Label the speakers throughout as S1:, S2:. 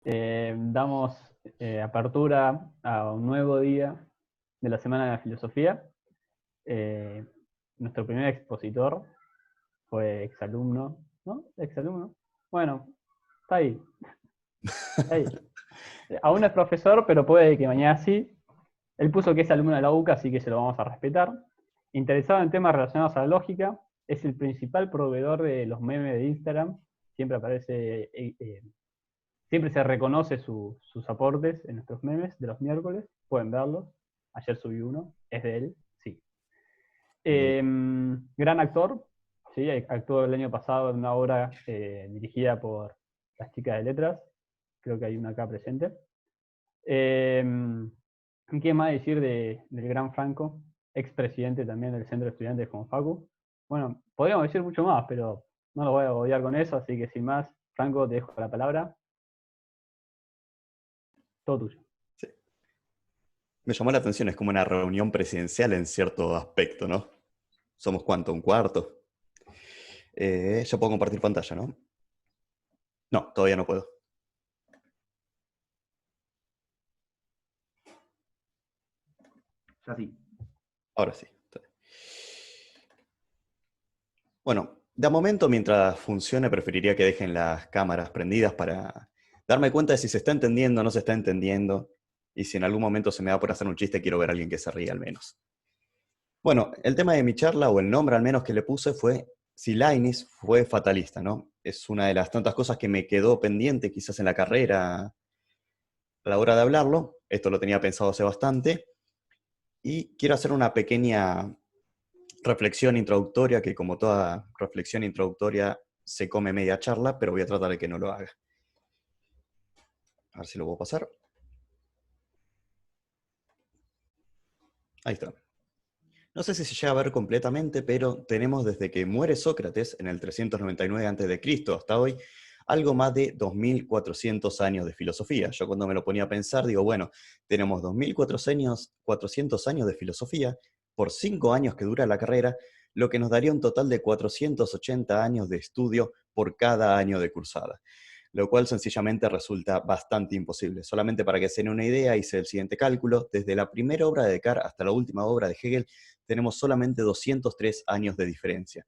S1: Damos apertura a un nuevo día de la Semana de la Filosofía. Eh, Nuestro primer expositor fue exalumno, ¿no? Exalumno. Bueno, está ahí, está ahí. Aún no es profesor, pero puede que mañana sí. Él puso que es alumno de la UCA, así que se lo vamos a respetar. Interesado en temas relacionados a la lógica, es el principal proveedor de los memes de Instagram. Siempre aparece siempre se reconoce sus aportes en nuestros memes de los miércoles. Pueden verlos. Ayer subí uno. Es de él. Sí.
S2: Muy
S1: Gran actor. Sí, actuó el año pasado en una obra dirigida por las chicas de letras. Creo que hay una acá presente. Eh, ¿Qué más decir del gran Franco? Expresidente también del Centro de Estudiantes con Facu. Bueno, podríamos decir mucho más, pero no lo voy a agobiar con eso, así que sin más, Franco, te dejo la palabra. Todo tuyo.
S2: sí. Me llamó la atención, es como una reunión presidencial en cierto aspecto, ¿no? ¿Somos cuánto? ¿Un cuarto? Ya puedo compartir pantalla, ¿no? No, todavía no puedo.
S1: Ya sí.
S2: Ahora sí. Bueno, de momento, mientras funcione, preferiría que dejen las cámaras prendidas para darme cuenta de si se está entendiendo o no se está entendiendo. Y si en algún momento se me da por hacer un chiste, quiero ver a alguien que se ría al menos. Bueno, el tema de mi charla, o el nombre al menos que le puse, fue si Leibniz fue fatalista, ¿no? Es una de las tantas cosas que me quedó pendiente quizás en la carrera a la hora de hablarlo. Esto lo tenía pensado hace bastante. Y quiero hacer una pequeña reflexión introductoria, que como toda reflexión introductoria se come media charla, pero voy a tratar de que no lo haga. A ver si lo puedo pasar. Ahí está. No sé si se llega a ver completamente, pero tenemos desde que muere Sócrates en el 399 a.C. hasta hoy, algo más de 2400 años de filosofía. Yo cuando me lo ponía a pensar, digo, bueno, tenemos 2400 años de filosofía por 5 años que dura la carrera, lo que nos daría un total de 480 años de estudio por cada año de cursada, lo cual sencillamente resulta bastante imposible. Solamente para que se den una idea, hice el siguiente cálculo. Desde la primera obra de Descartes hasta la última obra de Hegel, tenemos solamente 203 años de diferencia.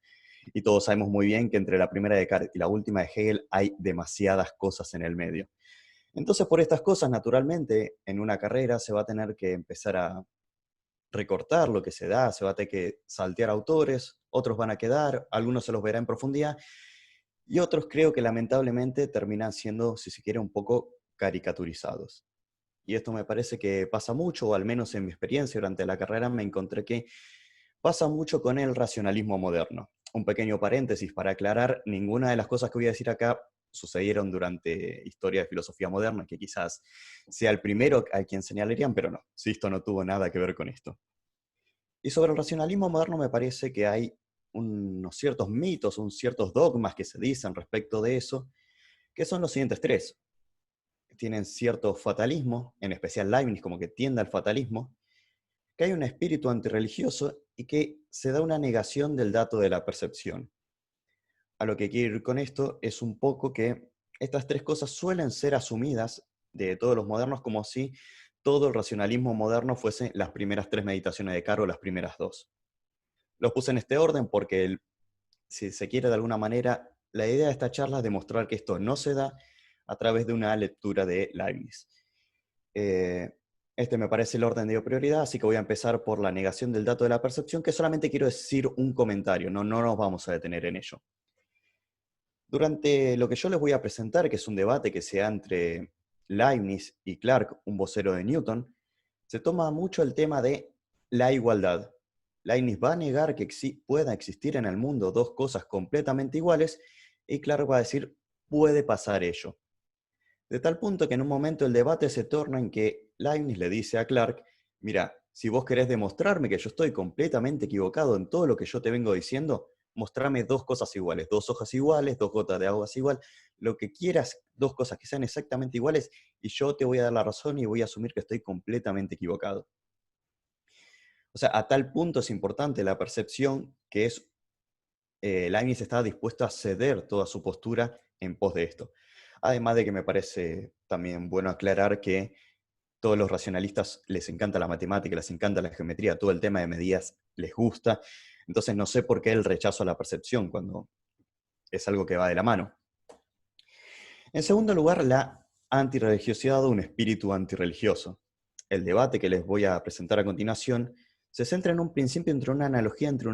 S2: Y todos sabemos muy bien que entre la primera de Descartes y la última de Hegel hay demasiadas cosas en el medio. Entonces, por estas cosas, naturalmente, en una carrera se va a tener que empezar a recortar lo que se da, se va a tener que saltear autores, otros van a quedar, algunos se los verá en profundidad, y otros creo que lamentablemente terminan siendo, si se quiere, un poco caricaturizados. Y esto me parece que pasa mucho, o al menos en mi experiencia durante la carrera me encontré que pasa mucho con el racionalismo moderno. Un pequeño paréntesis para aclarar, ninguna de las cosas que voy a decir acá sucedieron durante historia de filosofía moderna, que quizás sea el primero a quien señalarían, pero no, si esto no tuvo nada que ver con esto. Y sobre el racionalismo moderno me parece que hay unos ciertos mitos, unos ciertos dogmas que se dicen respecto de eso, que son los siguientes tres. Tienen cierto fatalismo, en especial Leibniz como que tiende al fatalismo, que hay un espíritu antirreligioso y que se da una negación del dato de la percepción. A lo que quiero ir con esto es un poco que estas tres cosas suelen ser asumidas de todos los modernos como si todo el racionalismo moderno fuese las primeras tres meditaciones de Caro, las primeras dos. Los puse en este orden porque, si se quiere de alguna manera, la idea de esta charla es demostrar que esto no se da a través de una lectura de Leibniz. Este me parece el orden de prioridad, así que voy a empezar por la negación del dato de la percepción, que solamente quiero decir un comentario, no nos vamos a detener en ello. Durante lo que yo les voy a presentar, que es un debate que se da entre Leibniz y Clarke, un vocero de Newton, se toma mucho el tema de la igualdad. Leibniz va a negar que pueda existir en el mundo dos cosas completamente iguales, y Clarke va a decir, puede pasar ello. De tal punto que en un momento el debate se torna en que Leibniz le dice a Clarke, mira, si vos querés demostrarme que yo estoy completamente equivocado en todo lo que yo te vengo diciendo, mostrame dos cosas iguales, dos hojas iguales, dos gotas de agua igual, lo que quieras, dos cosas que sean exactamente iguales, y yo te voy a dar la razón y voy a asumir que estoy completamente equivocado. O sea, a tal punto es importante la percepción que Leibniz está dispuesto a ceder toda su postura en pos de esto. Además de que me parece también bueno aclarar que todos los racionalistas les encanta la matemática, les encanta la geometría, todo el tema de medidas les gusta. Entonces no sé por qué el rechazo a la percepción cuando es algo que va de la mano. En segundo lugar, la antirreligiosidad o un espíritu antirreligioso. El debate que les voy a presentar a continuación se centra en un principio entre una analogía entre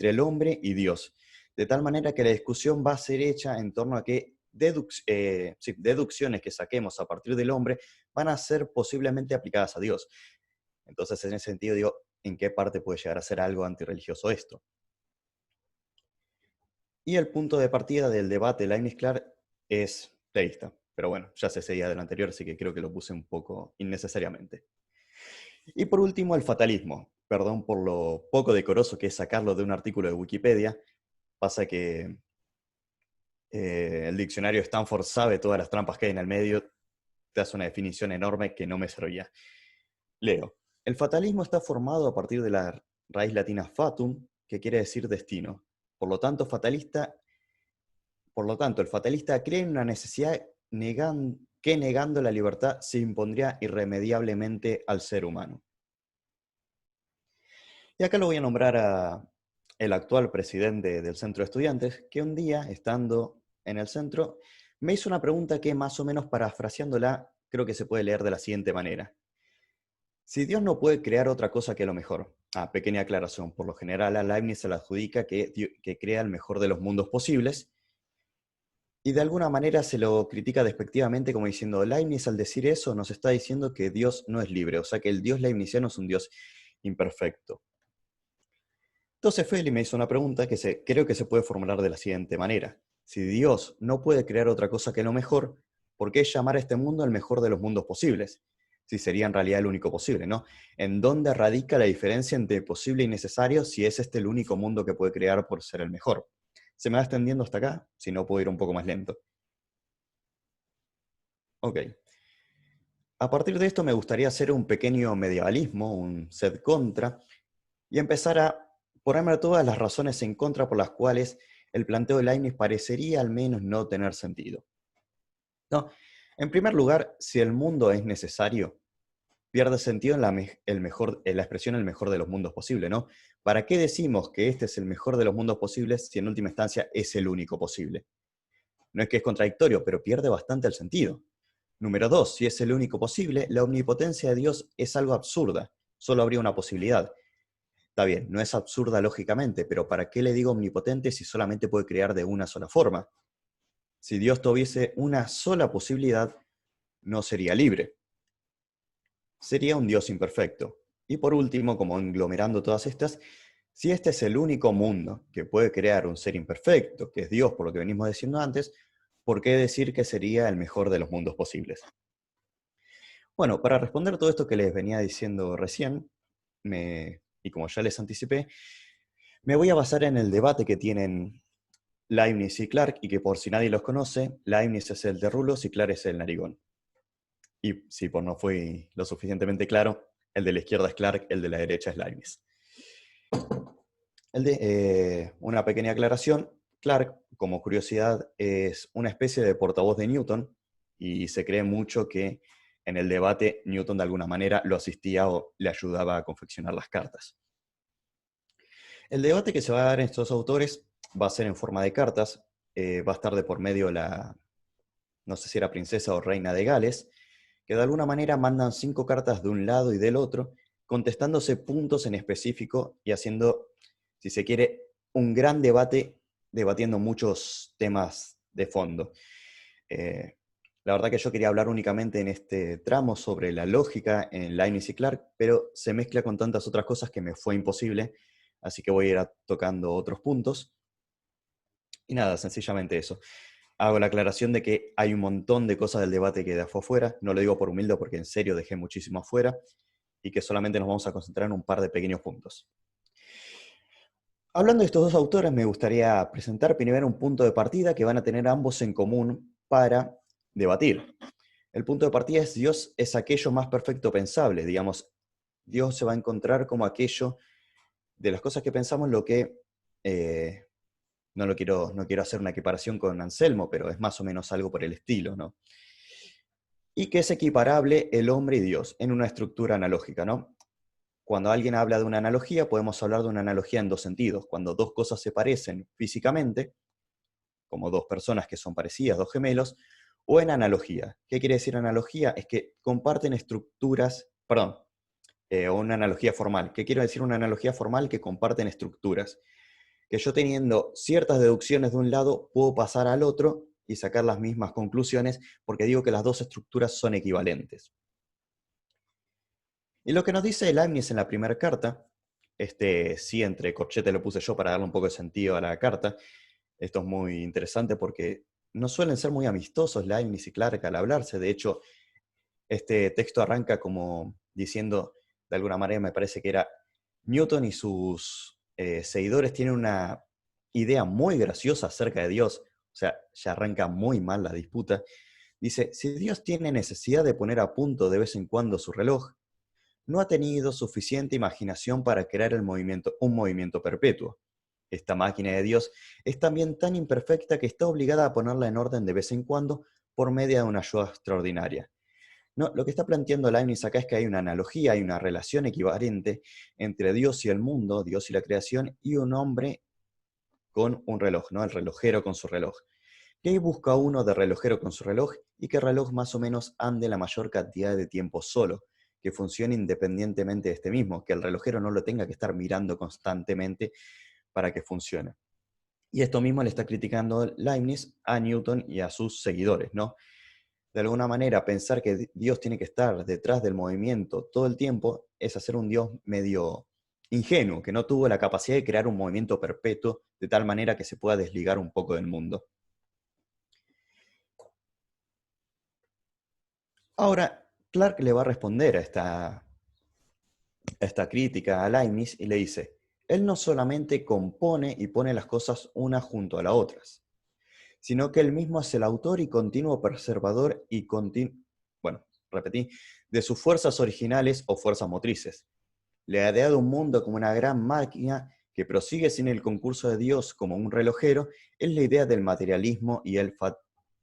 S2: el hombre y Dios, de tal manera que la discusión va a ser hecha en torno a que deducciones que saquemos a partir del hombre van a ser posiblemente aplicadas a Dios. Entonces, en ese sentido, digo, ¿en qué parte puede llegar a ser algo antirreligioso esto? Y el punto de partida del debate Leibniz-Clark es teísta. Pero bueno, ya se seguía del anterior, así que creo que lo puse un poco innecesariamente. Y por último, el fatalismo. Perdón por lo poco decoroso que es sacarlo de un artículo de Wikipedia. Pasa que el diccionario Stanford sabe todas las trampas que hay en el medio. Te hace una definición enorme que no me servía. Leo. El fatalismo está formado a partir de la raíz latina fatum, que quiere decir destino. Por lo tanto, el fatalista cree en una necesidad que negando la libertad se impondría irremediablemente al ser humano. Y acá lo voy a nombrar a el actual presidente del Centro de Estudiantes, que un día, estando en el centro, me hizo una pregunta que más o menos parafraseándola, creo que se puede leer de la siguiente manera. Si Dios no puede crear otra cosa que lo mejor. Pequeña aclaración, por lo general a Leibniz se le adjudica que crea el mejor de los mundos posibles, y de alguna manera se lo critica despectivamente como diciendo, Leibniz al decir eso nos está diciendo que Dios no es libre, o sea que el Dios leibniziano es un Dios imperfecto. Entonces Feli me hizo una pregunta que creo que se puede formular de la siguiente manera. Si Dios no puede crear otra cosa que lo mejor, ¿por qué llamar a este mundo el mejor de los mundos posibles? Si sería en realidad el único posible, ¿no? ¿En dónde radica la diferencia entre posible y necesario si es este el único mundo que puede crear por ser el mejor? ¿Se me va extendiendo hasta acá? Si no, puedo ir un poco más lento. Ok. A partir de esto me gustaría hacer un pequeño medievalismo, un set contra, y empezar a ponerme todas las razones en contra por las cuales el planteo de Leibniz parecería al menos no tener sentido. ¿No? En primer lugar, si el mundo es necesario, pierde sentido en la expresión el mejor de los mundos posible, ¿no? ¿Para qué decimos que este es el mejor de los mundos posibles si en última instancia es el único posible? No es que es contradictorio, pero pierde bastante el sentido. Número 2, si es el único posible, la omnipotencia de Dios es algo absurda. Solo habría una posibilidad. Está bien, no es absurda lógicamente, pero ¿para qué le digo omnipotente si solamente puede crear de una sola forma? Si Dios tuviese una sola posibilidad, no sería libre. Sería un Dios imperfecto. Y por último, como englomerando todas estas, si este es el único mundo que puede crear un ser imperfecto, que es Dios por lo que venimos diciendo antes, ¿por qué decir que sería el mejor de los mundos posibles? Bueno, para responder todo esto que les venía diciendo recién, y como ya les anticipé, me voy a basar en el debate que tienen Leibniz y Clark, y que por si nadie los conoce, Leibniz es el de rulos y Clark es el narigón. Y si por no fue lo suficientemente claro, el de la izquierda es Clark, el de la derecha es Leibniz. Una pequeña aclaración, Clark, como curiosidad, es una especie de portavoz de Newton, y se cree mucho que en el debate Newton de alguna manera lo asistía o le ayudaba a confeccionar las cartas. El debate que se va a dar en estos autores va a ser en forma de cartas, va a estar de por medio no sé si era princesa o reina de Gales, que de alguna manera mandan 5 cartas de un lado y del otro, contestándose puntos en específico y haciendo, si se quiere, un gran debate, debatiendo muchos temas de fondo. La verdad que yo quería hablar únicamente en este tramo sobre la lógica en Leibniz y Clark, pero se mezcla con tantas otras cosas que me fue imposible, así que voy a ir tocando otros puntos. Y nada, sencillamente eso. Hago la aclaración de que hay un montón de cosas del debate que dejó afuera, no lo digo por humilde porque en serio dejé muchísimo afuera, y que solamente nos vamos a concentrar en un par de pequeños puntos. Hablando de estos dos autores, me gustaría presentar primero un punto de partida que van a tener ambos en común para debatir. El punto de partida es Dios es aquello más perfecto pensable, digamos, Dios se va a encontrar como aquello de las cosas que pensamos lo que... no quiero hacer una equiparación con Anselmo, pero es más o menos algo por el estilo, ¿no? y que es equiparable el hombre y Dios en una estructura analógica, ¿no? Cuando alguien habla de una analogía, podemos hablar de una analogía en dos sentidos. Cuando dos cosas se parecen físicamente, como dos personas que son parecidas, dos gemelos, o en analogía. ¿Qué quiere decir analogía? Es que comparten estructuras, perdón, o una analogía formal. ¿Qué quiero decir una analogía formal? Que comparten estructuras. Que yo teniendo ciertas deducciones de un lado, puedo pasar al otro y sacar las mismas conclusiones, porque digo que las dos estructuras son equivalentes. Y lo que nos dice Leibniz en la primera carta, sí, entre corchetes lo puse yo para darle un poco de sentido a la carta. Esto es muy interesante porque no suelen ser muy amistosos Leibniz y Clarke al hablarse. De hecho, este texto arranca como diciendo, de alguna manera me parece que era, Newton y sus seguidores tienen una idea muy graciosa acerca de Dios. O sea, ya arranca muy mal la disputa. Dice, si Dios tiene necesidad de poner a punto de vez en cuando su reloj, no ha tenido suficiente imaginación para crear un movimiento perpetuo. Esta máquina de Dios es también tan imperfecta que está obligada a ponerla en orden de vez en cuando por medio de una ayuda extraordinaria. No, lo que está planteando Leibniz acá es que hay una analogía, hay una relación equivalente entre Dios y el mundo, Dios y la creación, y un hombre con un reloj, ¿no? El relojero con su reloj. ¿Qué busca uno de relojero con su reloj? Y que el reloj más o menos ande la mayor cantidad de tiempo solo, que funcione independientemente de este mismo, que el relojero no lo tenga que estar mirando constantemente para que funcione. Y esto mismo le está criticando Leibniz a Newton y a sus seguidores, ¿no? De alguna manera, pensar que Dios tiene que estar detrás del movimiento todo el tiempo es hacer un Dios medio ingenuo, que no tuvo la capacidad de crear un movimiento perpetuo de tal manera que se pueda desligar un poco del mundo. Ahora, Clarke le va a responder a esta crítica a Leibniz y le dice, él no solamente compone y pone las cosas unas junto a las otras, sino que él mismo es el autor y continuo preservador y de sus fuerzas originales o fuerzas motrices. Le ha dado un mundo como una gran máquina que prosigue sin el concurso de Dios como un relojero, es la idea del materialismo y el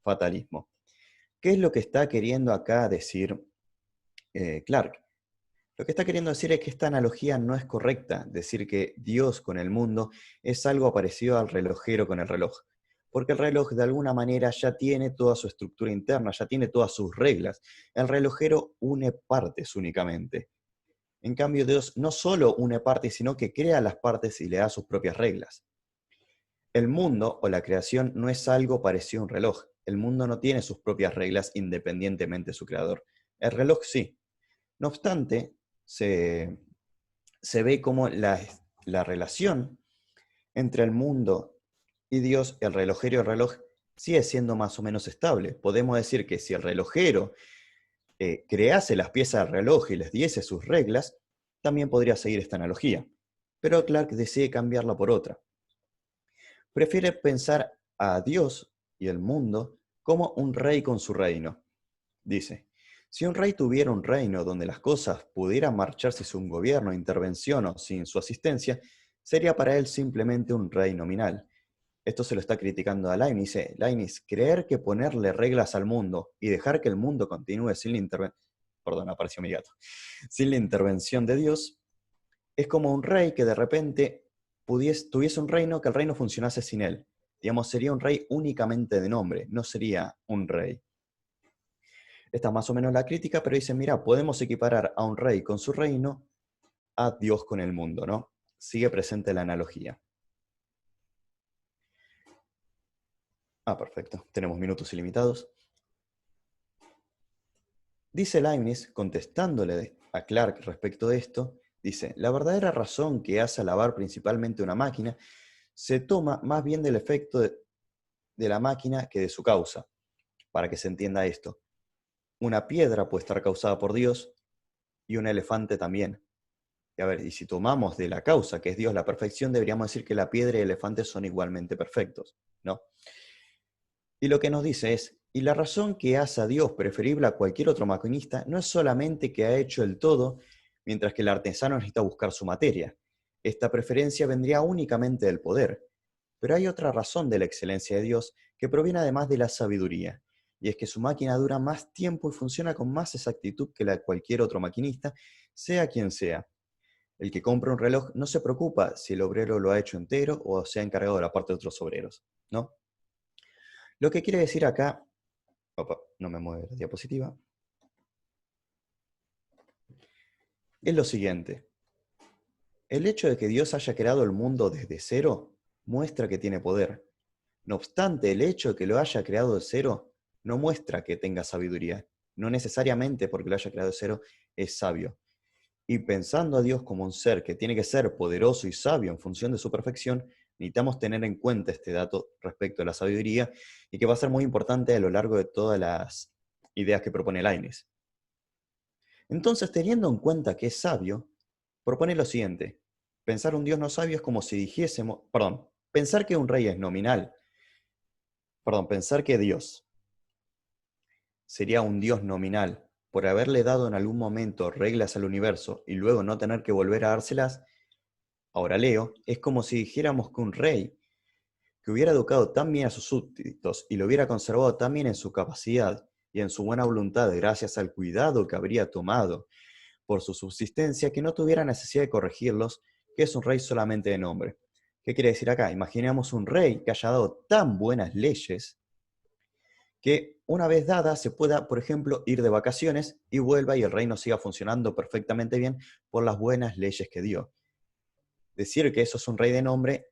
S2: fatalismo. ¿Qué es lo que está queriendo acá decir Clarke? Lo que está queriendo decir es que esta analogía no es correcta, decir que Dios con el mundo es algo parecido al relojero con el reloj, porque el reloj de alguna manera ya tiene toda su estructura interna, ya tiene todas sus reglas. El relojero une partes únicamente. En cambio, Dios no solo une partes, sino que crea las partes y le da sus propias reglas. El mundo o la creación no es algo parecido a un reloj. El mundo no tiene sus propias reglas independientemente de su creador. El reloj sí. No obstante, se ve como la relación entre el mundo y Dios, el relojero y el reloj, sigue siendo más o menos estable. Podemos decir que si el relojero crease las piezas del reloj y les diese sus reglas, también podría seguir esta analogía. Pero Clarke decide cambiarla por otra. Prefiere pensar a Dios y el mundo como un rey con su reino. Dice, si un rey tuviera un reino donde las cosas pudieran marcharse sin un gobierno, intervención o sin su asistencia, sería para él simplemente un rey nominal. Esto se lo está criticando a Leibniz. Leibniz, creer que ponerle reglas al mundo y dejar que el mundo continúe sin la apareció mi gato. Sin la intervención de Dios, es como un rey que de repente tuviese un reino, que el reino funcionase sin él. Digamos, sería un rey únicamente de nombre, no sería un rey. Esta es más o menos la crítica, pero dicen, mira, podemos equiparar a un rey con su reino a Dios con el mundo, ¿no? Sigue presente la analogía. Perfecto. Tenemos minutos ilimitados. Dice Leibniz, contestándole a Clarke respecto de esto, dice, la verdadera razón que hace alabar principalmente una máquina se toma más bien del efecto de la máquina que de su causa. Para que se entienda esto, una piedra puede estar causada por Dios y un elefante también. Y a ver, y si tomamos de la causa, que es Dios, la perfección, deberíamos decir que la piedra y el elefante son igualmente perfectos, ¿no? Y lo que nos dice es, y la razón que hace a Dios preferible a cualquier otro maquinista no es solamente que ha hecho el todo, mientras que el artesano necesita buscar su materia. Esta preferencia vendría únicamente del poder. Pero hay otra razón de la excelencia de Dios que proviene además de la sabiduría. y es que su máquina dura más tiempo y funciona con más exactitud que la de cualquier otro maquinista, sea quien sea. El que compra un reloj no se preocupa si el obrero lo ha hecho entero o se ha encargado de la parte de otros obreros, ¿no? Lo que quiere decir acá, opa, no me mueve la diapositiva, es lo siguiente. El hecho de que Dios haya creado el mundo desde cero muestra que tiene poder. No obstante, el hecho de que lo haya creado de cero no muestra que tenga sabiduría. No necesariamente porque lo haya creado de cero es sabio. Y pensando a Dios como un ser que tiene que ser poderoso y sabio en función de su perfección, necesitamos tener en cuenta este dato respecto a la sabiduría y que va a ser muy importante a lo largo de todas las ideas que propone Leibniz. Entonces, teniendo en cuenta que es sabio, propone lo siguiente. Pensar un Dios no sabio es como si dijésemos, pensar que un rey es nominal, pensar que Dios sería un Dios nominal por haberle dado en algún momento reglas al universo y luego no tener que volver a dárselas, ahora leo, es como si dijéramos que un rey que hubiera educado tan bien a sus súbditos y lo hubiera conservado tan bien en su capacidad y en su buena voluntad gracias al cuidado que habría tomado por su subsistencia, que no tuviera necesidad de corregirlos, que es un rey solamente de nombre. ¿Qué quiere decir acá? Imaginemos un rey que haya dado tan buenas leyes que una vez dada se pueda, por ejemplo, ir de vacaciones y vuelva y el reino siga funcionando perfectamente bien por las buenas leyes que dio. Decir que eso es un rey de nombre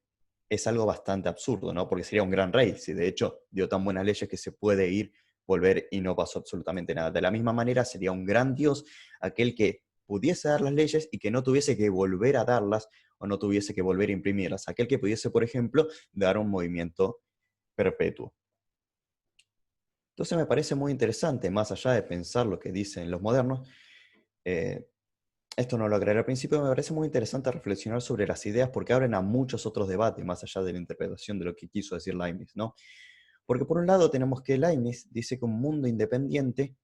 S2: es algo bastante absurdo, ¿no? Porque sería un gran rey, si de hecho dio tan buenas leyes que se puede ir, volver y no pasó absolutamente nada. De la misma manera sería un gran Dios aquel que pudiese dar las leyes y que no tuviese que volver a darlas o no tuviese que volver a imprimirlas. Aquel que pudiese, por ejemplo, dar un movimiento perpetuo. Entonces me parece muy interesante, más allá de pensar lo que dicen los modernos, esto no lo aclaré al principio, me parece muy interesante reflexionar sobre las ideas porque abren a muchos otros debates, más allá de la interpretación de lo que quiso decir Leibniz, ¿no? Porque por un lado tenemos que Leibniz dice que un mundo independiente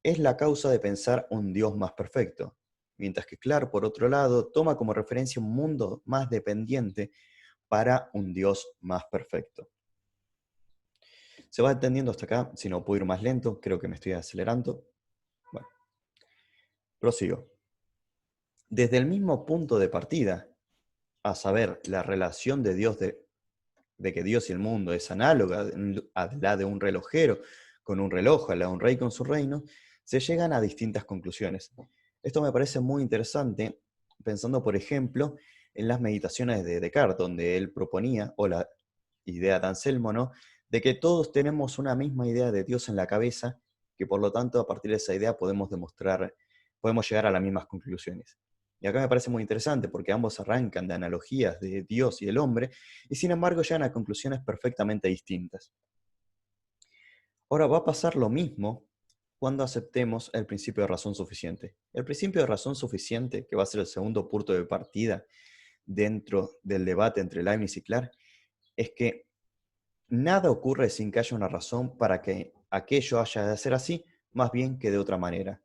S2: es la causa de pensar un Dios más perfecto, mientras que Clarke, por otro lado, toma como referencia un mundo más dependiente para un Dios más perfecto. ¿Se va entendiendo hasta acá? Si no puedo ir más lento, creo que me estoy acelerando. Bueno, prosigo. Desde el mismo punto de partida, a saber, la relación de Dios de que Dios y el mundo es análoga a la de un relojero con un reloj, a la de un rey con su reino, se llegan a distintas conclusiones. Esto me parece muy interesante, pensando, por ejemplo, en las meditaciones de Descartes, donde él proponía, o la idea de Anselmo, ¿no?, de que todos tenemos una misma idea de Dios en la cabeza, que por lo tanto, a partir de esa idea podemos llegar a las mismas conclusiones. Y acá me parece muy interesante porque ambos arrancan de analogías de Dios y el hombre, y sin embargo llegan a conclusiones perfectamente distintas. Ahora va a pasar lo mismo cuando aceptemos el principio de razón suficiente. El principio de razón suficiente, que va a ser el segundo punto de partida dentro del debate entre Leibniz y Clarke, es que nada ocurre sin que haya una razón para que aquello haya de ser así, más bien que de otra manera.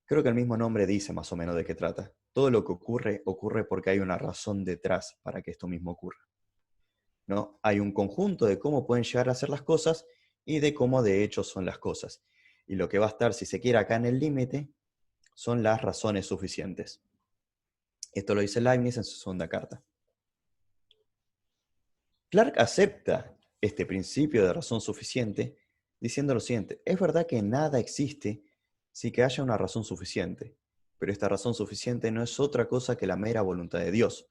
S2: Creo que el mismo nombre dice más o menos de qué trata. Todo lo que ocurre, ocurre porque hay una razón detrás para que esto mismo ocurra, ¿no? Hay un conjunto de cómo pueden llegar a ser las cosas y de cómo de hecho son las cosas. Y lo que va a estar, si se quiere, acá en el límite, son las razones suficientes. Esto lo dice Leibniz en su segunda carta. Clarke acepta este principio de razón suficiente diciendo lo siguiente: es verdad que nada existe sin que haya una razón suficiente, pero esta razón suficiente no es otra cosa que la mera voluntad de Dios.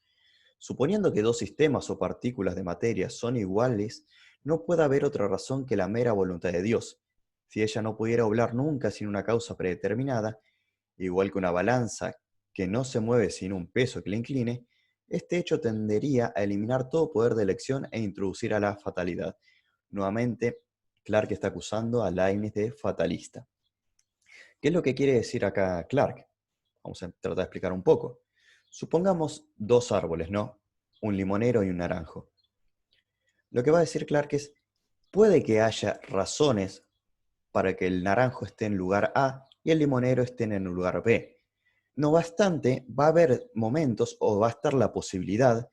S2: Suponiendo que dos sistemas o partículas de materia son iguales, no puede haber otra razón que la mera voluntad de Dios. Si ella no pudiera obrar nunca sin una causa predeterminada, igual que una balanza que no se mueve sin un peso que la incline, este hecho tendería a eliminar todo poder de elección e introducir a la fatalidad. Nuevamente, Clarke está acusando a Leibniz de fatalista. ¿Qué es lo que quiere decir acá Clarke? Vamos a tratar de explicar un poco. Supongamos dos árboles, ¿no? Un limonero y un naranjo. Lo que va a decir Clarke es, puede que haya razones para que el naranjo esté en lugar A y el limonero esté en el lugar B. No obstante, va a haber momentos o va a estar la posibilidad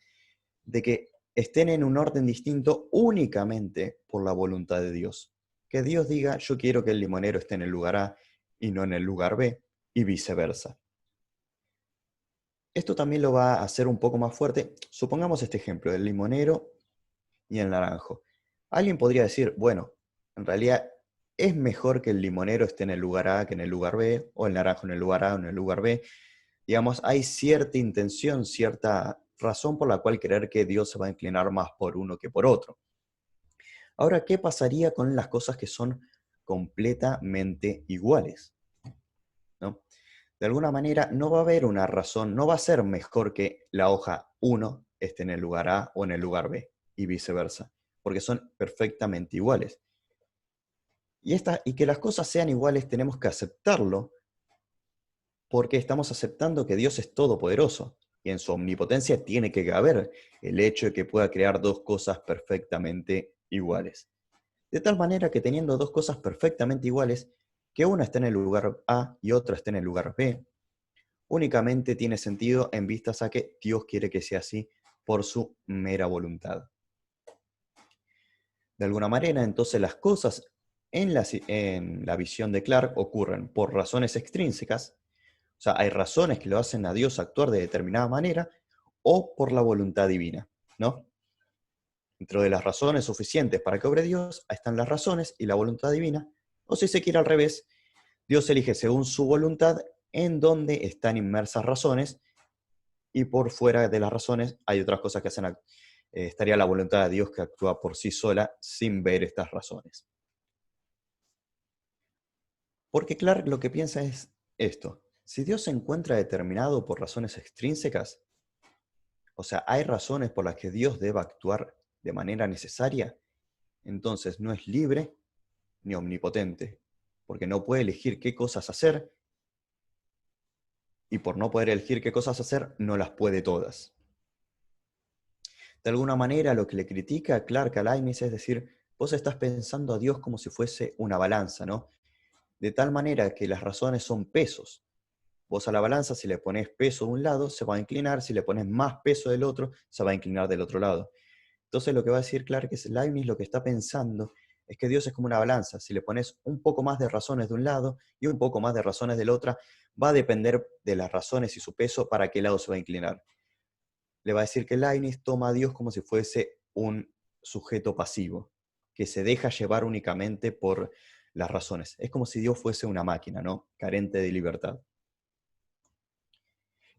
S2: de que estén en un orden distinto únicamente por la voluntad de Dios. que Dios diga, yo quiero que el limonero esté en el lugar A y no en el lugar B, y viceversa. Esto también lo va a hacer un poco más fuerte. Supongamos este ejemplo, el limonero y el naranjo. Alguien podría decir, bueno, en realidad es mejor que el limonero esté en el lugar A que en el lugar B, o el naranjo en el lugar A o en el lugar B. Digamos, hay cierta intención, cierta razón por la cual creer que Dios se va a inclinar más por uno que por otro. Ahora, ¿qué pasaría con las cosas que son completamente iguales? ¿No? De alguna manera, no va a haber una razón, no va a ser mejor que la hoja 1 esté en el lugar A o en el lugar B, y viceversa, porque son perfectamente iguales. Y que las cosas sean iguales tenemos que aceptarlo, porque estamos aceptando que Dios es todopoderoso, y en su omnipotencia tiene que haber el hecho de que pueda crear dos cosas perfectamente iguales. De tal manera que teniendo dos cosas perfectamente iguales, que una esté en el lugar A y otra esté en el lugar B, únicamente tiene sentido en vistas a que Dios quiere que sea así por su mera voluntad. De alguna manera, entonces las cosas en la visión de Clarke ocurren por razones extrínsecas, o sea, hay razones que lo hacen a Dios actuar de determinada manera, o por la voluntad divina, ¿no? Dentro de las razones suficientes para que obre Dios, están las razones y la voluntad divina, o si se quiere al revés, Dios elige según su voluntad en donde están inmersas razones, y por fuera de las razones hay otras cosas que hacen, estaría la voluntad de Dios que actúa por sí sola sin ver estas razones. Porque Clarke lo que piensa es esto: si Dios se encuentra determinado por razones extrínsecas, o sea, hay razones por las que Dios deba actuar de manera necesaria, entonces no es libre ni omnipotente, porque no puede elegir qué cosas hacer, y por no poder elegir qué cosas hacer, no las puede todas. De alguna manera, lo que le critica a Clarke a Leibniz es decir, vos estás pensando a Dios como si fuese una balanza, ¿no? De tal manera que las razones son pesos. Vos a la balanza, si le pones peso de un lado, se va a inclinar; si le pones más peso del otro, se va a inclinar del otro lado. Entonces lo que va a decir Clarke es Leibniz lo que está pensando es que Dios es como una balanza. Si le pones un poco más de razones de un lado y un poco más de razones del otro, va a depender de las razones y su peso para qué lado se va a inclinar. Le va a decir que Leibniz toma a Dios como si fuese un sujeto pasivo, que se deja llevar únicamente por las razones. Es como si Dios fuese una máquina, ¿no? Carente de libertad.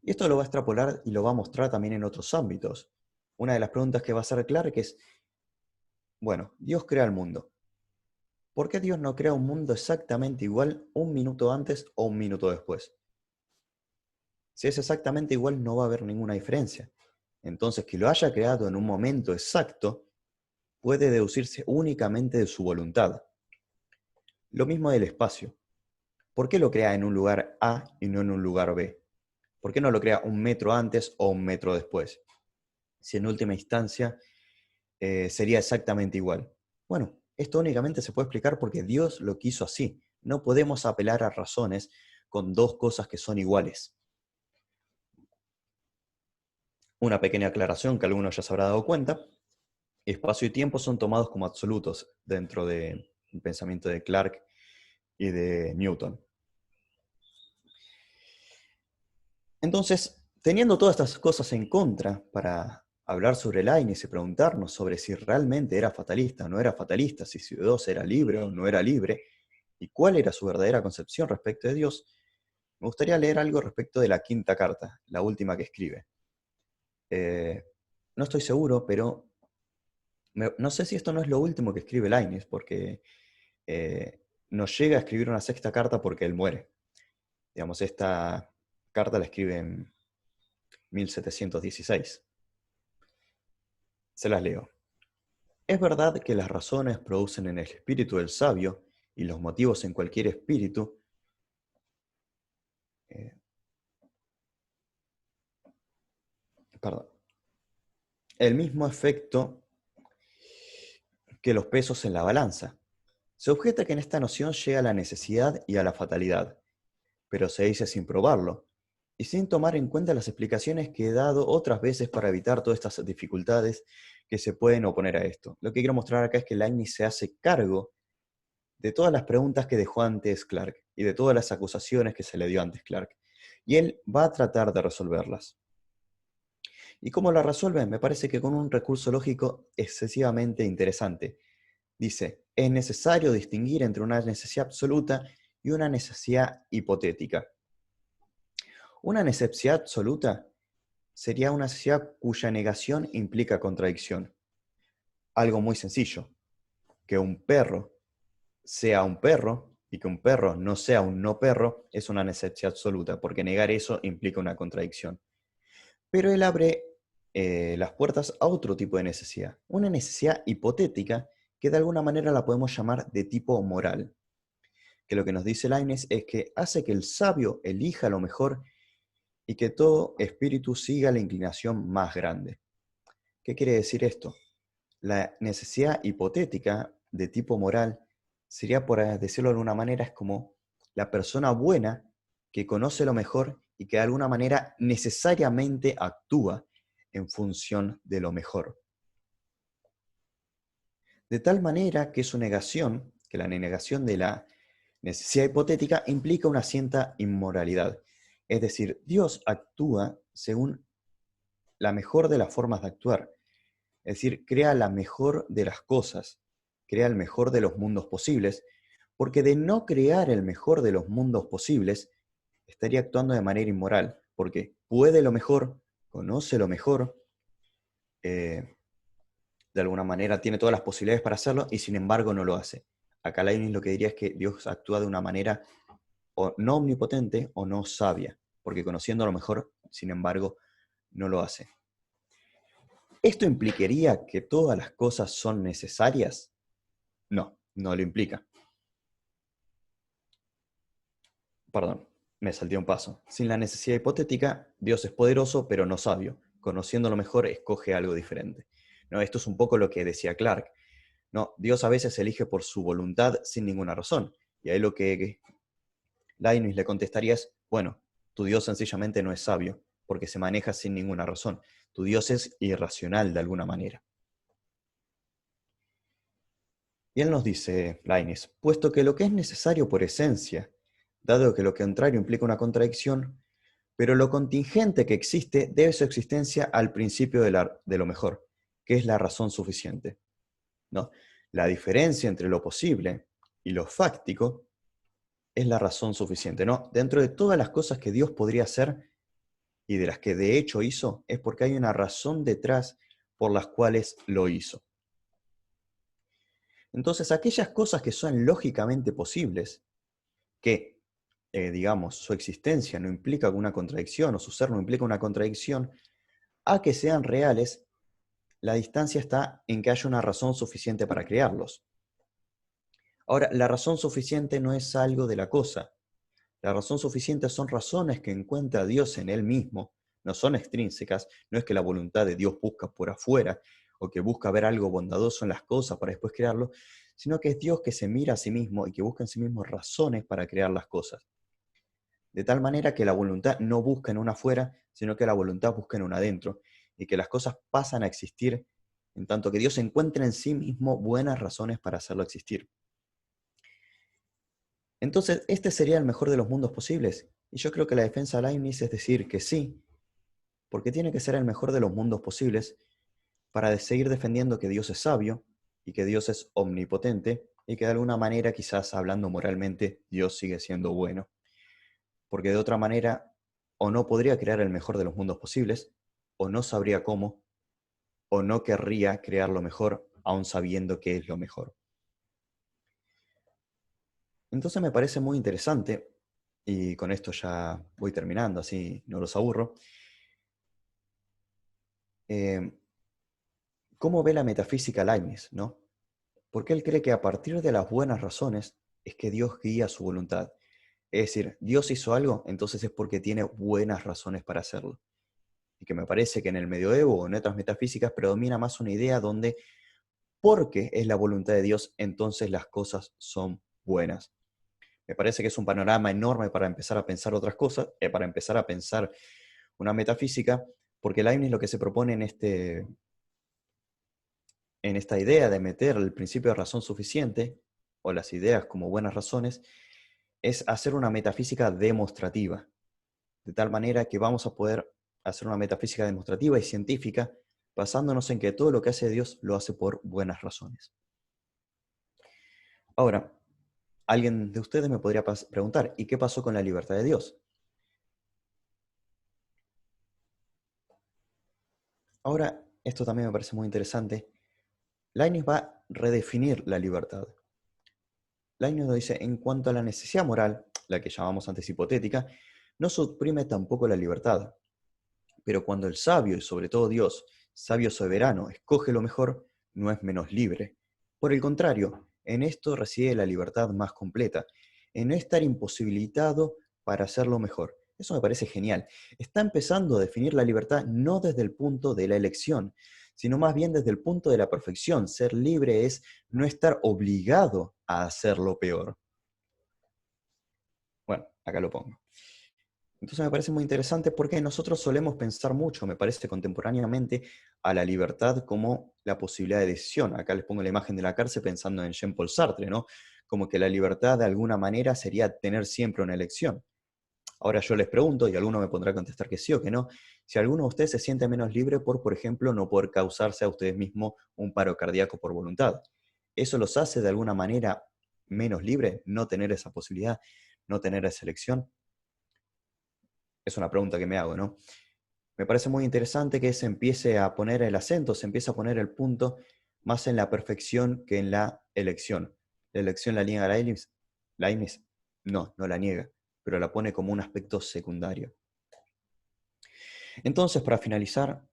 S2: Y esto lo va a extrapolar y lo va a mostrar también en otros ámbitos. Una de las preguntas que va a hacer Clarke es, bueno, Dios crea el mundo. ¿Por qué Dios no crea un mundo exactamente igual un minuto antes o un minuto después? Si es exactamente igual, no va a haber ninguna diferencia. Entonces, que lo haya creado en un momento exacto puede deducirse únicamente de su voluntad. Lo mismo del espacio. ¿Por qué lo crea en un lugar A y no en un lugar B? ¿Por qué no lo crea un metro antes o un metro después? Si en última instancia sería exactamente igual. Bueno, esto únicamente se puede explicar porque Dios lo quiso así. No podemos apelar a razones con dos cosas que son iguales. Una pequeña aclaración que alguno ya se habrá dado cuenta: espacio y tiempo son tomados como absolutos dentro del pensamiento de Clarke y de Newton. Entonces, teniendo todas estas cosas en contra para hablar sobre Leibniz y preguntarnos sobre si realmente era fatalista o no era fatalista, si Dios era libre o no era libre, y cuál era su verdadera concepción respecto de Dios, me gustaría leer algo respecto de la quinta carta, la última que escribe. No estoy seguro, pero no sé si esto no es lo último que escribe Leibniz, porque nos llega a escribir una sexta carta porque él muere. Digamos, esta carta la escribe en 1716. Se las leo. Es verdad que las razones producen en el espíritu del sabio y los motivos en cualquier espíritu el mismo efecto que los pesos en la balanza. Se objeta que en esta noción llega a la necesidad y a la fatalidad, pero se dice sin probarlo, y sin tomar en cuenta las explicaciones que he dado otras veces para evitar todas estas dificultades que se pueden oponer a esto. Lo que quiero mostrar acá es que Leibniz se hace cargo de todas las preguntas que dejó antes Clarke y de todas las acusaciones que se le dio antes Clarke. Y él va a tratar de resolverlas. ¿Y cómo la resuelve? Me parece que con un recurso lógico excesivamente interesante. Dice, es necesario distinguir entre una necesidad absoluta y una necesidad hipotética. Una necesidad absoluta sería una necesidad cuya negación implica contradicción. Algo muy sencillo, que un perro sea un perro y que un perro no sea un no perro es una necesidad absoluta, porque negar eso implica una contradicción. Pero él abre las puertas a otro tipo de necesidad, una necesidad hipotética que de alguna manera la podemos llamar de tipo moral, que lo que nos dice Leibniz es que hace que el sabio elija lo mejor y que todo espíritu siga la inclinación más grande. ¿Qué quiere decir esto? La necesidad hipotética de tipo moral sería, por decirlo de alguna manera, es como la persona buena que conoce lo mejor y que de alguna manera necesariamente actúa en función de lo mejor. De tal manera que su negación, que la negación de la necesidad hipotética implica una cierta inmoralidad. Es decir, Dios actúa según la mejor de las formas de actuar. Es decir, crea la mejor de las cosas, crea el mejor de los mundos posibles, porque de no crear el mejor de los mundos posibles, estaría actuando de manera inmoral, porque puede lo mejor, conoce lo mejor, de alguna manera tiene todas las posibilidades para hacerlo y sin embargo no lo hace. Acá Leibniz lo que diría es que Dios actúa de una manera o no omnipotente o no sabia, porque conociendo lo mejor, sin embargo, no lo hace. ¿Esto implicaría que todas las cosas son necesarias? No, no lo implica. Perdón, me salté un paso. Sin la necesidad hipotética, Dios es poderoso, pero no sabio. Conociendo lo mejor, escoge algo diferente. No, esto es un poco lo que decía Clarke. No, Dios a veces elige por su voluntad sin ninguna razón. Y ahí lo que Leibniz le contestaría es, bueno, tu Dios sencillamente no es sabio, porque se maneja sin ninguna razón. Tu Dios es irracional de alguna manera. Y él nos dice, Leibniz, puesto que lo que es necesario por esencia, dado que lo contrario implica una contradicción, pero lo contingente que existe debe su existencia al principio de lo mejor, que es la razón suficiente. ¿No? La diferencia entre lo posible y lo fáctico es la razón suficiente. ¿No? Dentro de todas las cosas que Dios podría hacer y de las que de hecho hizo, es porque hay una razón detrás por las cuales lo hizo. Entonces, aquellas cosas que son lógicamente posibles, que, digamos, su existencia no implica una contradicción o su ser no implica una contradicción, a que sean reales, la distancia está en que haya una razón suficiente para crearlos. Ahora, la razón suficiente no es algo de la cosa. La razón suficiente son razones que encuentra Dios en Él mismo, no son extrínsecas, no es que la voluntad de Dios busca por afuera o que busca ver algo bondadoso en las cosas para después crearlo, sino que es Dios que se mira a sí mismo y que busca en sí mismo razones para crear las cosas. De tal manera que la voluntad no busca en un afuera, sino que la voluntad busca en un adentro, y que las cosas pasan a existir en tanto que Dios encuentra en sí mismo buenas razones para hacerlo existir. Entonces, ¿este sería el mejor de los mundos posibles? Y yo creo que la defensa de Leibniz es decir que sí, porque tiene que ser el mejor de los mundos posibles para seguir defendiendo que Dios es sabio y que Dios es omnipotente y que de alguna manera, quizás hablando moralmente, Dios sigue siendo bueno. Porque de otra manera, o no podría crear el mejor de los mundos posibles, o no sabría cómo, o no querría crear lo mejor, aun sabiendo que es lo mejor. Entonces me parece muy interesante, y con esto ya voy terminando, así no los aburro, cómo ve la metafísica Leibniz, ¿no? Porque él cree que a partir de las buenas razones es que Dios guía su voluntad. Es decir, Dios hizo algo, entonces es porque tiene buenas razones para hacerlo. Y que me parece que en el medioevo o en otras metafísicas predomina más una idea donde, porque es la voluntad de Dios, entonces las cosas son buenas. Me parece que es un panorama enorme para empezar a pensar otras cosas, para empezar a pensar una metafísica, porque Leibniz lo que se propone en esta idea de meter el principio de razón suficiente o las ideas como buenas razones, es hacer una metafísica demostrativa, de tal manera que vamos a poder hacer una metafísica demostrativa y científica basándonos en que todo lo que hace Dios lo hace por buenas razones. Ahora, alguien de ustedes me podría preguntar, ¿y qué pasó con la libertad de Dios? Ahora, esto también me parece muy interesante. Leibniz va a redefinir la libertad. Leibniz nos dice, en cuanto a la necesidad moral, la que llamamos antes hipotética, no suprime tampoco la libertad. Pero cuando el sabio, y sobre todo Dios, sabio soberano, escoge lo mejor, no es menos libre. Por el contrario, en esto reside la libertad más completa, en no estar imposibilitado para hacerlo mejor. Eso me parece genial. Está empezando a definir la libertad no desde el punto de la elección, sino más bien desde el punto de la perfección. Ser libre es no estar obligado a hacer lo peor. Bueno, acá lo pongo. Entonces me parece muy interesante porque nosotros solemos pensar mucho, me parece contemporáneamente, a la libertad como la posibilidad de decisión. Acá les pongo la imagen de la cárcel pensando en Jean-Paul Sartre, ¿no? Como que la libertad de alguna manera sería tener siempre una elección. Ahora yo les pregunto, y alguno me pondrá a contestar que sí o que no, si alguno de ustedes se siente menos libre por ejemplo, no poder causarse a ustedes mismos un paro cardíaco por voluntad. ¿Eso los hace de alguna manera menos libres? ¿No tener esa posibilidad? ¿No tener esa elección? Es una pregunta que me hago, ¿no? Me parece muy interesante que se empiece a poner el acento, se empiece a poner el punto más en la perfección que en la elección. ¿La elección la niega Leibniz? Leibniz no la niega, pero la pone como un aspecto secundario. Entonces, para finalizar,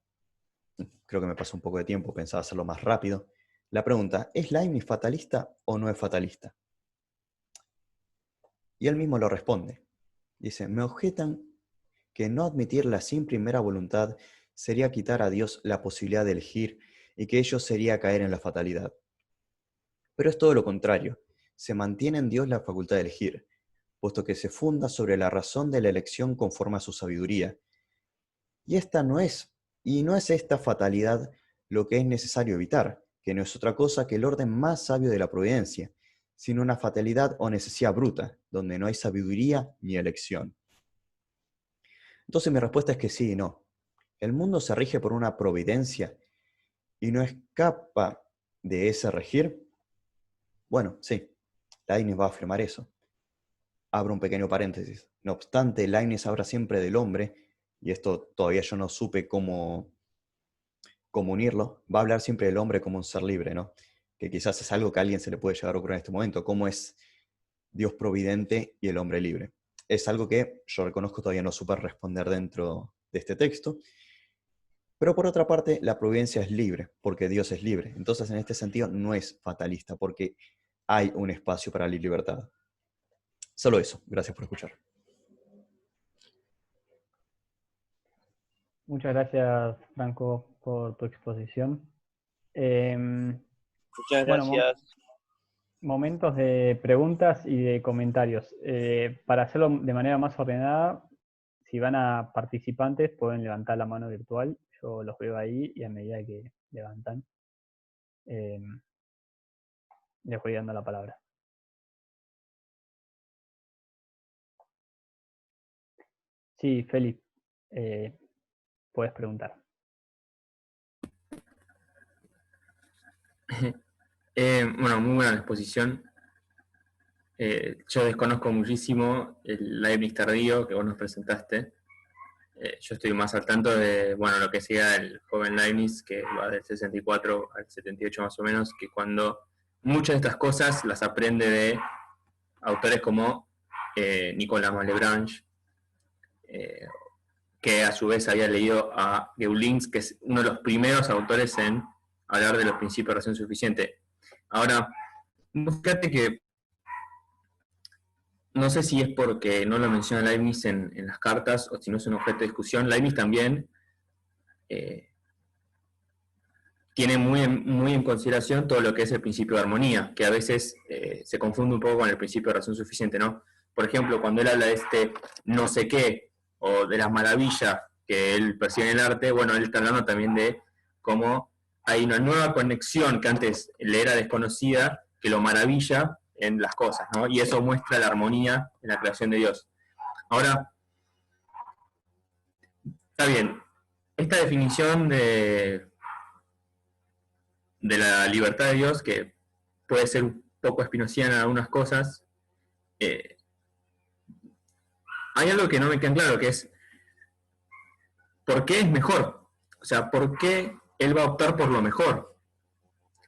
S2: creo que me pasó un poco de tiempo, pensaba hacerlo más rápido. La pregunta, ¿es Leibniz fatalista o no es fatalista? Y él mismo lo responde. Dice, me objetan que no admitirla sin primera voluntad sería quitar a Dios la posibilidad de elegir y que ello sería caer en la fatalidad. Pero es todo lo contrario, se mantiene en Dios la facultad de elegir, puesto que se funda sobre la razón de la elección conforme a su sabiduría. Y no es esta fatalidad lo que es necesario evitar, que no es otra cosa que el orden más sabio de la providencia, sino una fatalidad o necesidad bruta, donde no hay sabiduría ni elección. Entonces mi respuesta es que sí y no. El mundo se rige por una providencia y no escapa de ese regir. Bueno, sí, Leibniz va a afirmar eso. Abro un pequeño paréntesis. No obstante, Leibniz habla siempre del hombre, y esto todavía yo no supe cómo unirlo, va a hablar siempre del hombre como un ser libre, ¿no? Que quizás es algo que a alguien se le puede llegar a ocurrir en este momento, cómo es Dios providente y el hombre libre. Es algo que yo reconozco todavía no supe responder dentro de este texto, pero por otra parte, la providencia es libre, porque Dios es libre. Entonces, en este sentido, no es fatalista, porque hay un espacio para la libertad. Solo eso. Gracias por escuchar.
S1: Muchas gracias, Franco, por tu exposición.
S3: Muchas
S1: Bueno,
S3: gracias.
S1: momentos de preguntas y de comentarios. Para hacerlo de manera más ordenada, si van a participantes, pueden levantar la mano virtual. Yo los veo ahí y a medida que levantan, les voy dando la palabra. Sí, Felipe, puedes preguntar.
S4: Bueno, muy buena la exposición. Yo desconozco muchísimo el Leibniz tardío que vos nos presentaste. Yo estoy más al tanto de, bueno, lo que siga el joven Leibniz, que va del 64 al 78 más o menos, que cuando muchas de estas cosas las aprende de autores como Nicolas Malebranche, que a su vez había leído a Geulings, que es uno de los primeros autores en hablar de los principios de razón suficiente. Ahora, fíjate que no sé si es porque no lo menciona Leibniz en las cartas o si no es un objeto de discusión. Leibniz también tiene muy en consideración todo lo que es el principio de armonía, que a veces se confunde un poco con el principio de razón suficiente, ¿no? Por ejemplo, cuando él habla de este no sé qué o de las maravillas que él percibe en el arte, bueno, él está hablando también de cómo hay una nueva conexión que antes le era desconocida, que lo maravilla en las cosas, ¿no? Y eso muestra la armonía en la creación de Dios. Ahora, está bien, esta definición de la libertad de Dios, que puede ser un poco espinociana en algunas cosas, eh, hay algo que no me queda claro, que es ¿por qué es mejor? O sea, ¿por qué él va a optar por lo mejor,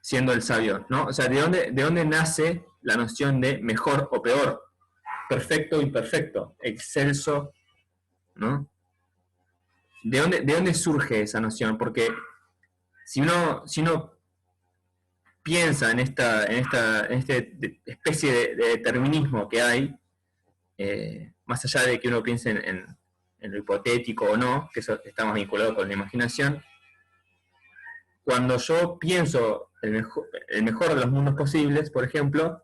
S4: siendo el sabio? ¿No? O sea, de dónde nace la noción de mejor o peor? Perfecto o imperfecto, excelso, ¿no? ¿De dónde surge esa noción? Porque si uno piensa en esta especie de determinismo que hay, más allá de que uno piense en lo hipotético o no, que eso está más vinculado con la imaginación, cuando yo pienso el mejor de los mundos posibles, por ejemplo,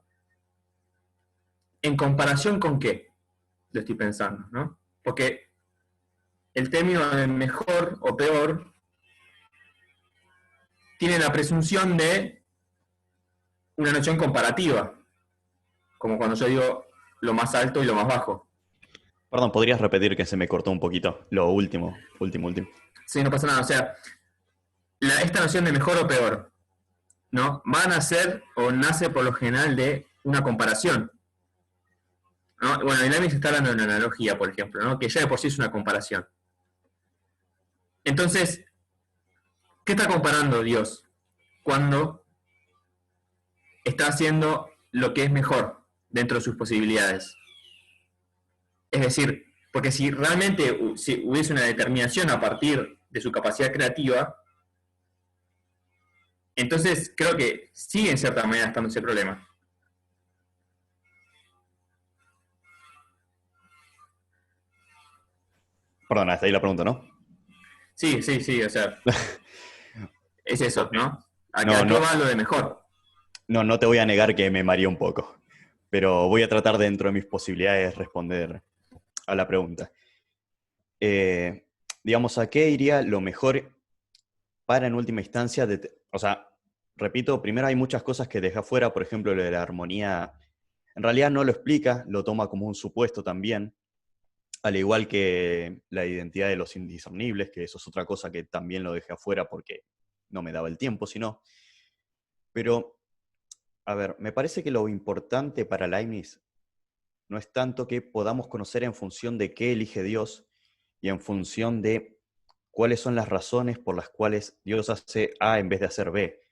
S4: ¿en comparación con qué lo estoy pensando? ¿No? Porque el término de mejor o peor tiene la presunción de una noción comparativa, como cuando yo digo lo más alto y lo más bajo.
S2: Perdón, ¿podrías repetir que se me cortó un poquito? Lo último.
S4: Sí, no pasa nada. O sea, esta noción de mejor o peor, ¿no? Va a nacer o nace por lo general de una comparación, ¿no? Bueno, en Leibniz está hablando de una analogía, por ejemplo, ¿no? Que ya de por sí es una comparación. Entonces, ¿qué está comparando Dios cuando está haciendo lo que es mejor dentro de sus posibilidades? Es decir, porque si realmente si hubiese una determinación a partir de su capacidad creativa, entonces creo que sigue en cierta manera estando ese problema.
S2: Perdón, hasta ahí la pregunta, ¿no?
S4: Sí, o sea, es eso, ¿no? ¿A
S2: No,
S4: qué
S2: no,
S4: va lo de mejor?
S2: no te voy a negar que me mareé un poco, pero voy a tratar dentro de mis posibilidades responder a la pregunta. Digamos, ¿a qué iría lo mejor para en última instancia? O sea, repito, primero hay muchas cosas que deja fuera, por ejemplo, lo de la armonía, en realidad no lo explica, lo toma como un supuesto también, al igual que la identidad de los indiscernibles, que eso es otra cosa que también lo dejé afuera porque no me daba el tiempo, sino. Pero, a ver, me parece que lo importante para Leibniz no es tanto que podamos conocer en función de qué elige Dios y en función de cuáles son las razones por las cuales Dios hace A en vez de hacer B,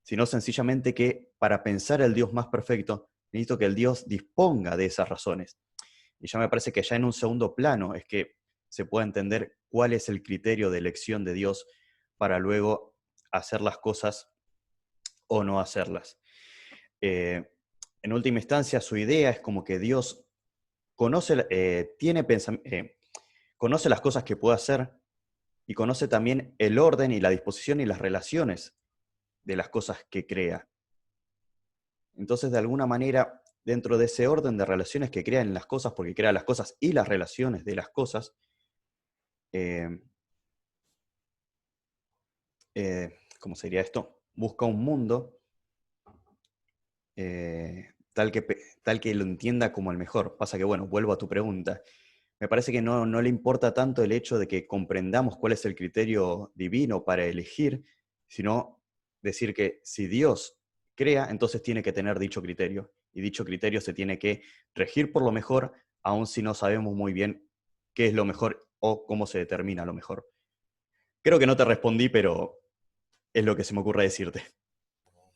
S2: sino sencillamente que para pensar el Dios más perfecto, necesito que el Dios disponga de esas razones. Y ya me parece que ya en un segundo plano es que se puede entender cuál es el criterio de elección de Dios para luego hacer las cosas o no hacerlas. En última instancia, su idea es como que Dios conoce, conoce las cosas que puede hacer y conoce también el orden y la disposición y las relaciones de las cosas que crea. Entonces, de alguna manera, dentro de ese orden de relaciones que crea en las cosas, porque crea las cosas y las relaciones de las cosas, ¿cómo sería esto? Busca un mundo tal que lo entienda como el mejor. Pasa que, bueno, vuelvo a tu pregunta. Me parece que no le importa tanto el hecho de que comprendamos cuál es el criterio divino para elegir, sino decir que si Dios crea, entonces tiene que tener dicho criterio. Y dicho criterio se tiene que regir por lo mejor, aun si no sabemos muy bien qué es lo mejor o cómo se determina lo mejor. Creo que no te respondí, pero es lo que se me ocurre decirte.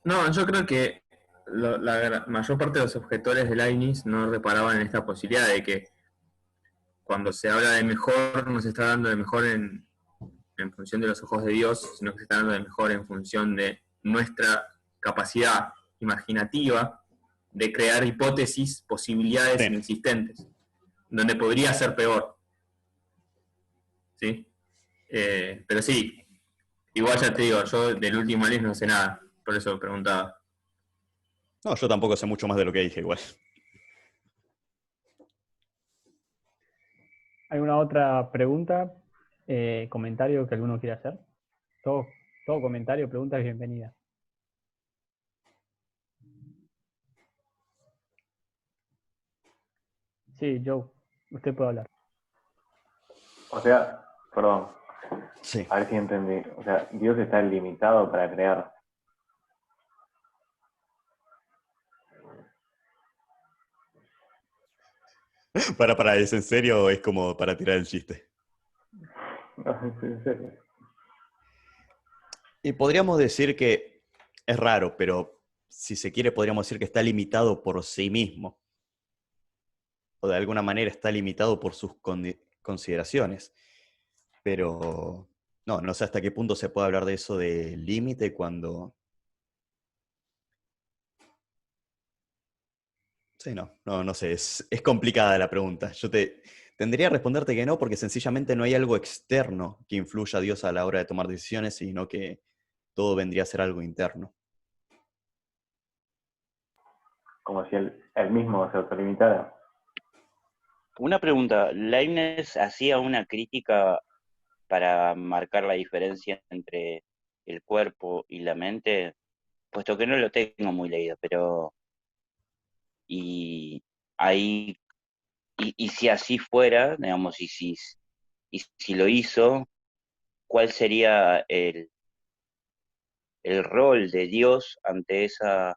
S4: No, yo creo que la mayor parte de los objetores de Leibniz no reparaban en esta posibilidad de que cuando se habla de mejor no se está dando de mejor en función de los ojos de Dios, sino que se está dando de mejor en función de nuestra capacidad imaginativa de crear hipótesis, posibilidades
S2: Sí.
S4: inexistentes, donde podría ser peor. ¿Sí? Pero sí, igual ya te digo, yo del último año no sé nada, por eso preguntaba.
S2: No, yo tampoco sé mucho más de lo que dije igual.
S1: ¿Alguna otra pregunta, comentario que alguno quiera hacer? Todo comentario, pregunta es bienvenida. Sí, Joe, usted puede hablar.
S3: O sea, perdón,
S2: Sí.
S3: a ver si entendí. O sea, Dios está limitado para crear.
S2: ¿Es en serio o es como para tirar el chiste?
S3: No, en serio.
S2: Y podríamos decir que es raro, pero si se quiere podríamos decir que está limitado por sí mismo. O de alguna manera está limitado por sus consideraciones. Pero no sé hasta qué punto se puede hablar de eso de límite cuando... Sí, no sé, es complicada la pregunta. Tendría que responderte que no, porque sencillamente no hay algo externo que influya a Dios a la hora de tomar decisiones, sino que todo vendría a ser algo interno.
S3: Como si él mismo se autolimitara.
S5: Una pregunta, Leibniz hacía una crítica para marcar la diferencia entre el cuerpo y la mente, puesto que no lo tengo muy leído, pero y ahí, y si así fuera, digamos, y si lo hizo, ¿cuál sería el rol de Dios ante esa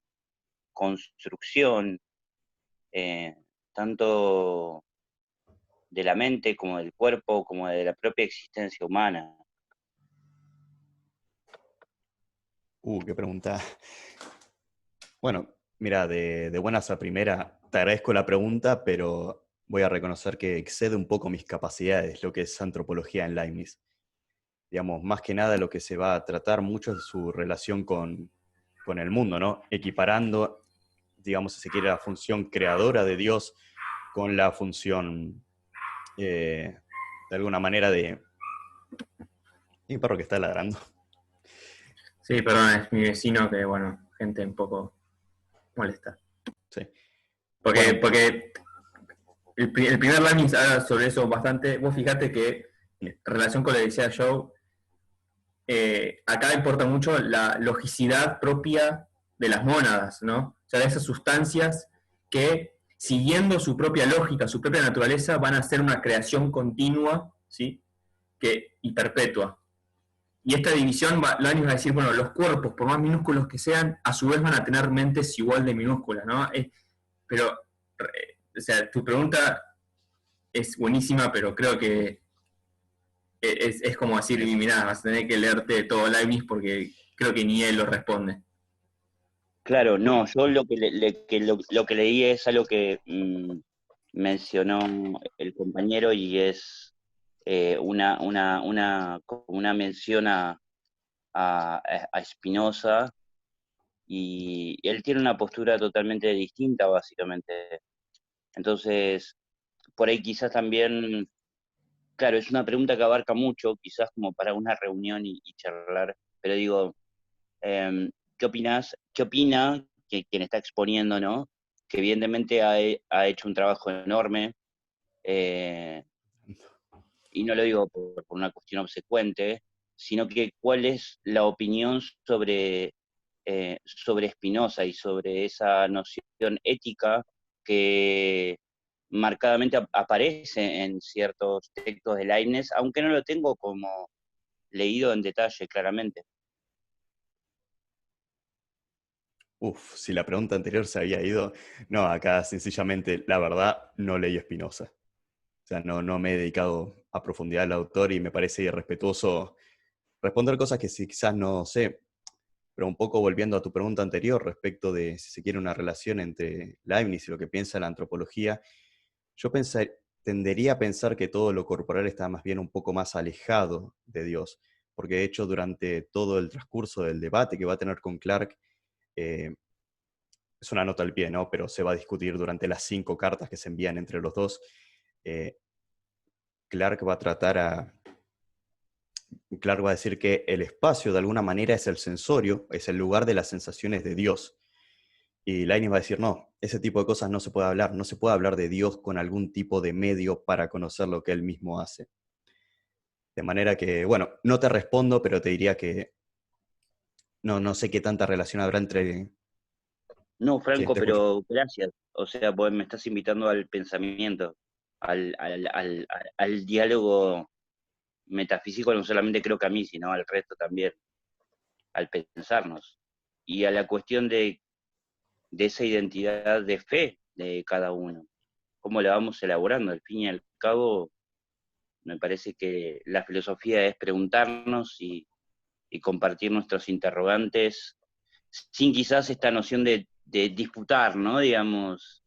S5: construcción, eh, tanto de la mente como del cuerpo, como de la propia existencia humana?
S2: Qué pregunta. Bueno, mira, de buenas a primera, te agradezco la pregunta, pero voy a reconocer que excede un poco mis capacidades lo que es antropología en Leibniz. Digamos, más que nada lo que se va a tratar mucho es su relación con el mundo, ¿no? Equiparando, digamos, si se quiere, la función creadora de Dios con la función, de alguna manera, de... Mi perro que está ladrando.
S4: Sí, perdón, es mi vecino que, bueno, gente un poco molesta.
S2: Sí.
S4: Porque,
S2: Bueno,
S4: porque el primer Leibniz habla sobre eso bastante. Vos fijate que, en relación con lo que decía Joe, acá importa mucho la logicidad propia de las mónadas, ¿no? O sea, de esas sustancias que, siguiendo su propia lógica, su propia naturaleza, van a ser una creación continua, ¿sí? Y perpetua. Y esta división, Leibniz va a decir, bueno, los cuerpos, por más minúsculos que sean, a su vez van a tener mentes igual de minúsculas, ¿no? Pero, o sea, tu pregunta es buenísima, pero creo que es como decir, mirá, vas a tener que leerte todo Leibniz porque creo que ni él lo responde.
S5: Claro, no, yo lo que leí es algo que mencionó el compañero y es como una mención a Spinoza, y él tiene una postura totalmente distinta, básicamente. Entonces, por ahí quizás también, claro, es una pregunta que abarca mucho, quizás como para una reunión y charlar, pero digo, ¿qué opinás? ¿Qué opina que quien está exponiendo, ¿no? Que evidentemente ha hecho un trabajo enorme, eh, y no lo digo por una cuestión obsecuente, sino que cuál es la opinión sobre Spinoza y sobre esa noción ética que marcadamente aparece en ciertos textos de Leibniz, aunque no lo tengo como leído en detalle claramente.
S2: si la pregunta anterior se había ido, no, acá sencillamente, la verdad, no leí Spinoza. O sea, no me he dedicado a profundidad al autor y me parece irrespetuoso responder cosas que quizás no sé. Pero un poco volviendo a tu pregunta anterior respecto de si se quiere una relación entre Leibniz y lo que piensa la antropología, yo tendería a pensar que todo lo corporal está más bien un poco más alejado de Dios, porque de hecho durante todo el transcurso del debate que va a tener con Clarke, eh, es una nota al pie, ¿no? Pero se va a discutir durante las 5 cartas que se envían entre los dos. eh, Clarke va a Clarke va a decir que el espacio de alguna manera es el sensorio, es el lugar de las sensaciones de Dios. Y Leibniz va a decir, no, ese tipo de cosas no se puede hablar, no se puede hablar de Dios con algún tipo de medio para conocer lo que él mismo hace. De manera que, bueno, no te respondo, pero te diría que no sé qué tanta relación habrá entre
S5: No,
S2: Sí,
S5: Franco,
S2: te escucho.
S5: pero gracias. O sea, vos me estás invitando al pensamiento, al diálogo metafísico, no solamente creo que a mí, sino al resto también, al pensarnos. Y a la cuestión de esa identidad de fe de cada uno. Cómo la vamos elaborando. Al fin y al cabo, me parece que la filosofía es preguntarnos y compartir nuestros interrogantes sin quizás esta noción de disputar, ¿no? Digamos,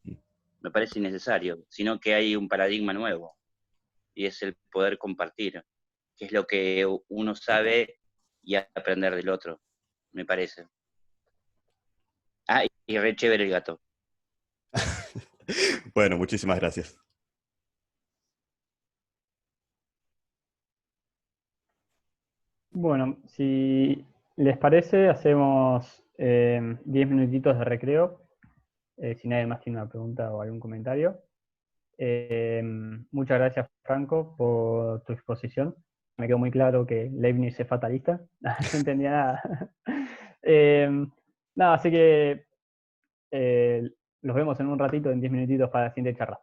S5: me parece innecesario, sino que hay un paradigma nuevo y es el poder compartir, que es lo que uno sabe y aprender del otro, me parece. Ah, y re chévere el gato.
S2: Bueno, muchísimas gracias.
S1: Bueno, si les parece, hacemos 10 minutitos de recreo, si nadie más tiene una pregunta o algún comentario. Muchas gracias, Franco, por tu exposición. Me quedó muy claro que Leibniz es fatalista. No entendía nada. Nada, así que los vemos en un ratito, en 10 minutitos para la siguiente charla.